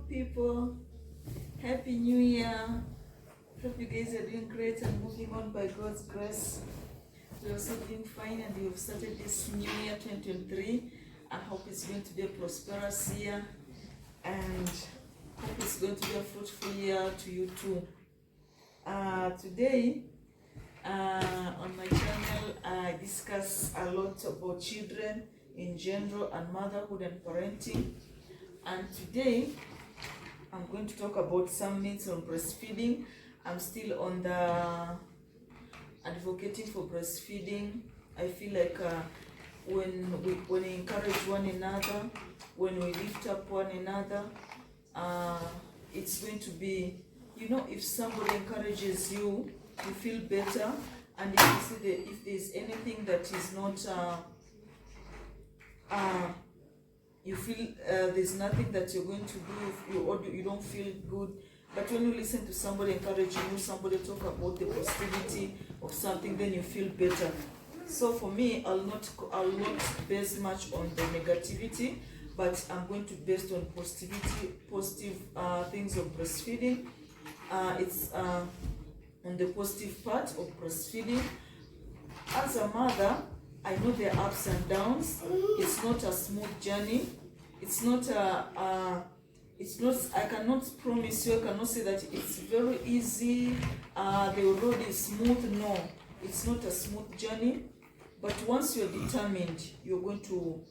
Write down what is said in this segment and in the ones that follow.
people. Happy New Year. Hope you guys are doing great and moving on by God's grace. We're also doing fine and we've started this new year 2023. I hope it's going to be a prosperous year and hope it's going to be a fruitful year to you too. Today on my channel I discuss a lot about children in general and motherhood and parenting. And today I'm going to talk about some myths on breastfeeding. I'm still on the advocating for breastfeeding. I feel like when we encourage one another, when we lift up one another, it's going to be, if somebody encourages you, you feel better. And if you see if there's anything that is not you feel there's nothing that you're going to do or you don't feel good, but when you listen to somebody encouraging you, somebody talk about the positivity of something, then you feel better. So for me, I'll not base much on the negativity, but I'm going to base on positive things of breastfeeding. It's on the positive part of breastfeeding. As a mother, I know there are ups and downs. It's not a smooth journey. It's not I cannot promise you, I cannot say that it's very easy, the road is smooth. No, it's not a smooth journey. But once you're determined, you're going to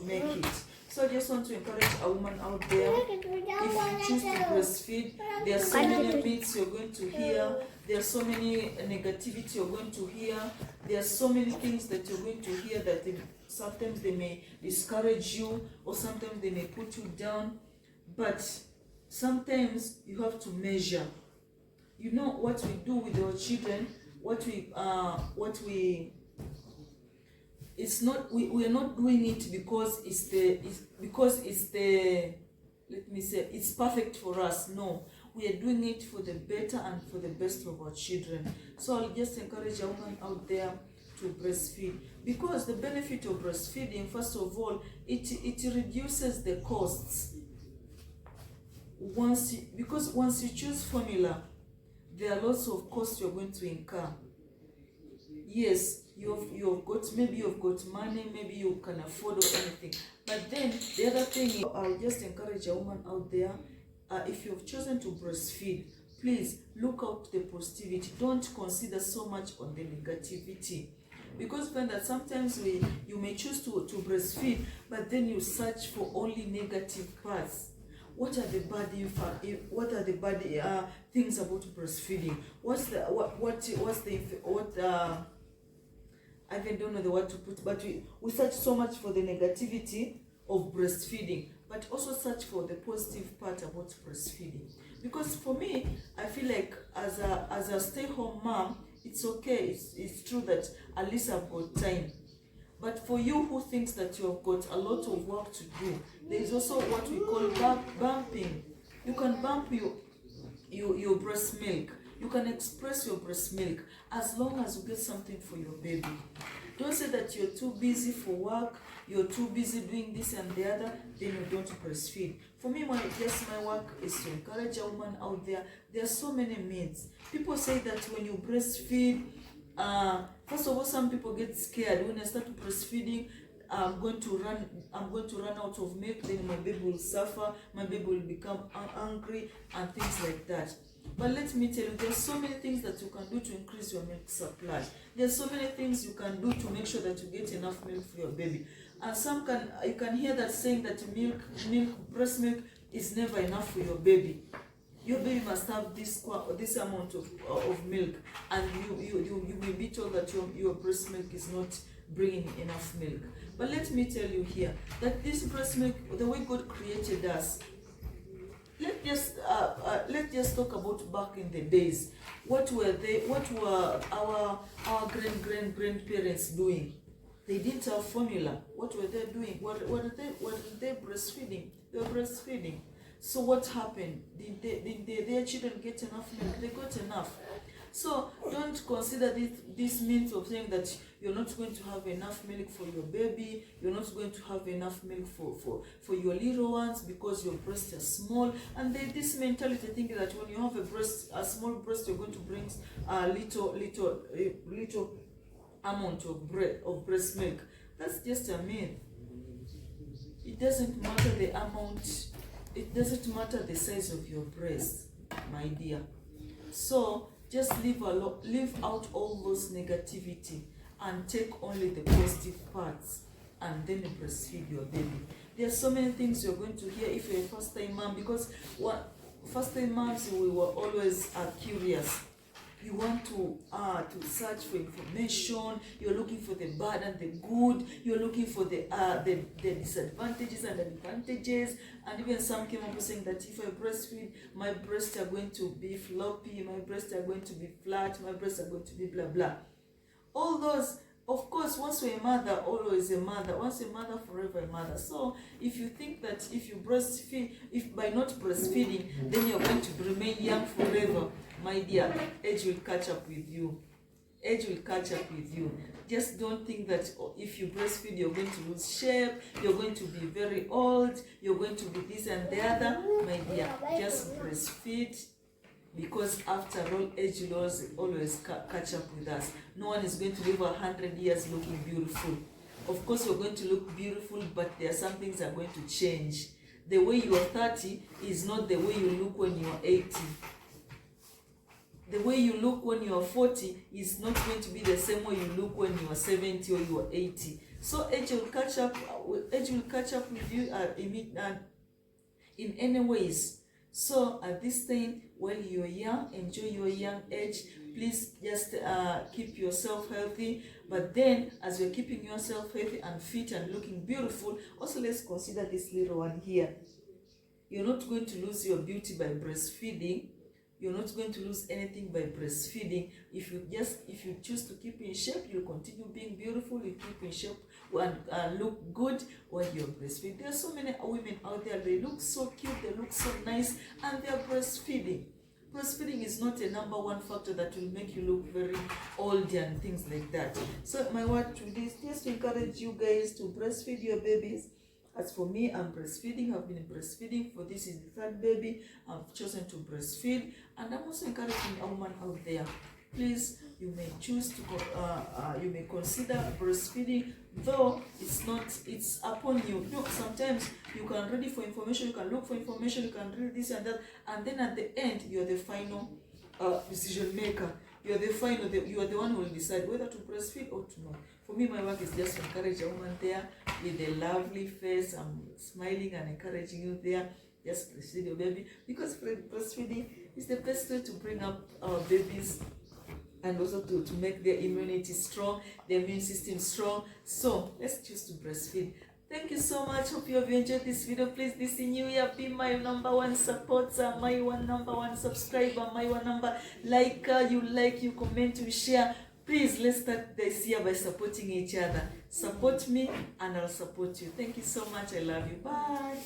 make it. So I just want to encourage a woman out there, if you choose to breastfeed, there are so many myths you're going to hear, there are so many negativity you're going to hear, there are so many things that you're going to hear that sometimes they may discourage you or sometimes they may put you down. But sometimes you have to measure. What we do with our children, it's not, we are not doing it because it's perfect for us. No, we are doing it for the better and for the best of our children. So I'll just encourage a woman out there to breastfeed, because the benefit of breastfeeding, first of all, it reduces the costs. Because once you choose formula, there are lots of costs you're going to incur. Yes, you've got money, maybe you can afford or anything. But then the other thing, I'll just encourage a woman out there, if you've chosen to breastfeed, please look out the positivity. Don't consider so much on the negativity, because find that sometimes you may choose to breastfeed, but then you search for only negative parts. What are the bad things about breastfeeding? I even don't know the word to put, but we search so much for the negativity of breastfeeding, but also search for the positive part about breastfeeding. Because for me, I feel like as a stay-home mom, it's okay. It's true that at least I've got time. But for you who thinks that you have got a lot of work to do, there is also what we call bumping. You can bump your breast milk. You can express your breast milk as long as you get something for your baby. Don't say that you're too busy for work, you're too busy doing this and the other, then you don't breastfeed. For me, my work is to encourage a woman out there. There are so many myths. People say that when you breastfeed, first of all, some people get scared when I start breastfeeding. I'm going to run out of milk, then my baby will suffer, my baby will become angry and things like that. But let me tell you, there's so many things that you can do to increase your milk supply. There's so many things you can do to make sure that you get enough milk for your baby. And you can hear that saying that breast milk is never enough for your baby. Your baby must have this amount of milk, and you may be told that your breast milk is not bringing enough milk. But let me tell you here that this breast milk, the way God created us, let's just talk about back in the days. What were our grandparents doing? They didn't have formula. What were they doing? What were they breastfeeding? They were breastfeeding. So what happened? Did their children get enough milk? They got enough. So don't consider this means of saying that you're not going to have enough milk for your baby, you're not going to have enough milk for your little ones because your breasts are small. And this mentality thinking that when you have a small breast, you're going to bring a little amount of breast milk. That's just a myth. It doesn't matter the amount, it doesn't matter the size of your breast, my dear. So just leave out all those negativity and take only the positive parts, and then breastfeed your baby. There are so many things you're going to hear if you're a first-time mom, because first-time moms, we were always curious. You want to search for information. You're looking for the bad and the good. You're looking for the disadvantages and advantages. And even some came up saying that if I breastfeed, my breasts are going to be floppy, my breasts are going to be flat, my breasts are going to be blah blah. All those, of course, once you're a mother, always a mother. Once a mother, forever a mother. So if you think that if you breastfeed, if by not breastfeeding, then you're going to remain young forever, my dear, age will catch up with you. Age will catch up with you. Just don't think that if you breastfeed, you're going to lose shape, you're going to be very old, you're going to be this and the other. My dear, just breastfeed, because after all, age will always catch up with us. No one is going to live 100 years looking beautiful. Of course, you're going to look beautiful, but there are some things that are going to change. The way you are 30 is not the way you look when you are 80. The way you look when you are 40 is not going to be the same way you look when you are 70 or you are 80. So age will catch up with you in any ways. So at this time, while you're young, enjoy your young age. Please just keep yourself healthy. But then, as you're keeping yourself healthy and fit and looking beautiful, also let's consider this little one here. You're not going to lose your beauty by breastfeeding. You're not going to lose anything by breastfeeding. If you choose to keep in shape, you'll continue being beautiful. You keep in shape and look good when you're breastfeeding. There are so many women out there, they look so cute, they look so nice, and they're breastfeeding. Breastfeeding is not a number one factor that will make you look very old and things like that. So my word today is just to encourage you guys to breastfeed your babies. As for me, I'm breastfeeding. I've been breastfeeding for this is the third baby. I've chosen to breastfeed, and I'm also encouraging a woman out there. Please, you may choose to you may consider breastfeeding, though it's upon you. No, sometimes you can read for information, you can look for information, you can read this and that, and then at the end you're the final decision maker. You are the one who will decide whether to breastfeed or to not. For me, my work is just to encourage a woman there with a lovely face. I'm smiling and encouraging you there. Just breastfeed your baby, because breastfeeding is the best way to bring up our babies, and also to make their immunity strong, their immune system strong. So let's choose to breastfeed. Thank you so much. Hope you have enjoyed this video. Please, this new year, be my number one supporter, my number one subscriber, my number liker. You comment, you share. Please, let's start this year by supporting each other. Support me and I'll support you. Thank you so much. I love you. Bye.